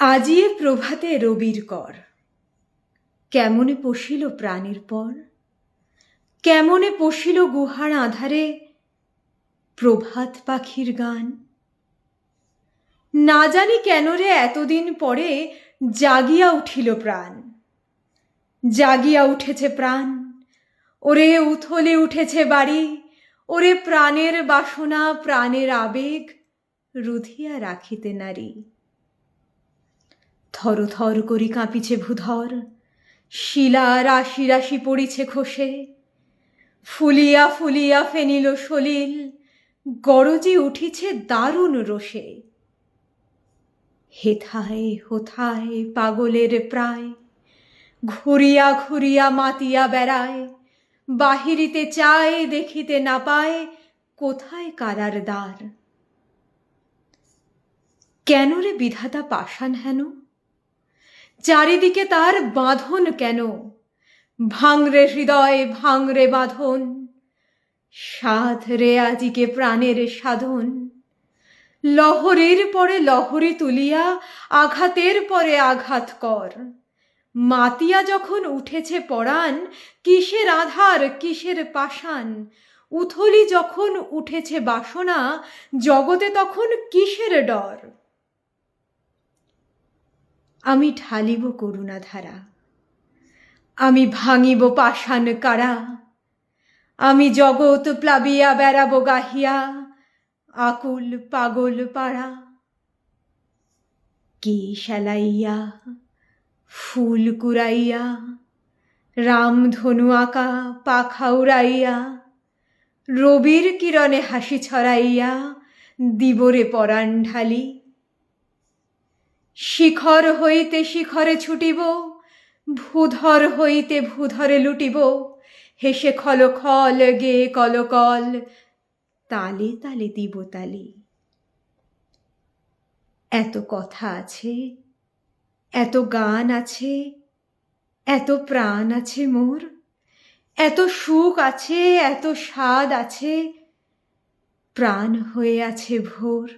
আজিয়ে প্রভাতে রবির কর, কেমনে পশিল প্রাণীর পর, কেমনে পশিল গুহার আধারে প্রভাত পাখির গান। না জানি কেন রে এতদিন পরে জাগিয়া উঠিল প্রাণ, জাগিয়া উঠেছে প্রাণ। ওরে উথলে উঠেছে বাড়ি, ওরে প্রাণের বাসনা প্রাণের আবেগ রুধিয়া রাখিতে নারী। থর থর করি কাঁপিছে ভূধর, শিলা রাশি রাশি পড়িছে খসে, ফুলিয়া ফুলিয়া ফেনিল সলিল গরজি উঠিছে দারুণ রোষে। হেথায় হোথায় পাগলের প্রায়, ঘুরিয়া ঘুরিয়া মাতিয়া বেড়ায়, বাহিরিতে চায় দেখিতে না পায় কোথায় কারার দ্বার। কেন রে বিধাতা পাষাণ হেন, চারিদিকে তার বাঁধন কেন? ভাঙরে হৃদয় ভাঙরে বাঁধন, সাধ রে আজিকে প্রাণের সাধন। লহরীর পরে লহরী তুলিয়া আঘাতের পরে আঘাত কর। মাতিয়া যখন উঠেছে পরাণ, কিসের আধার কিসের পাষাণ। উথলি যখন উঠেছে বাসনা, জগতে তখন কিসের ডর। আমি ঢালিব করুণা ধারা, আমি ভাঙিব পাষাণ কারা। আমি জগৎ প্লাবিয়া বেড়াবো গাহিয়া আকুল পাগল পাড়া। কি সেলাইয়া ফুল কুড়াইয়া, রামধনু আঁকা পাখা উড়াইয়া, রবির কিরণে হাসি ছড়াইয়া দিবরে পরাণ ঢালি। শিখর হইতে শিখরে ছুটিব, ভূধর হইতে ভূধরে লুটিব। হেসে খল খল গেয়ে কলকল, তালে তালে দিব তালি। এত কথা আছে, এত গান আছে, এত প্রাণ আছে মোর, এত সুখ আছে, এত স্বাদ আছে, প্রাণ হয়ে আছে ভোর।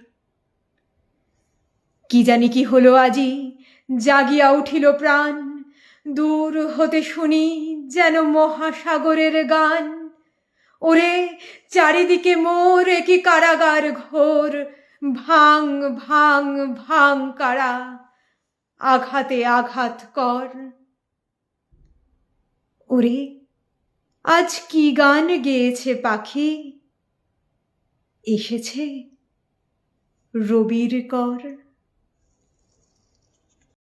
কি জানি কি হলো আজি, জাগিয়া উঠিল প্রাণ। দূর হতে শুনি যেন মহাসাগরের গান। ওরে চারিদিকে মোর একি কারাগার ঘোর, ভাঙ ভাঙ ভাঙ কারা, আঘাতে আঘাত কর। ওরে আজ কি গান গেয়েছে পাখি, এসেছে রবির কর।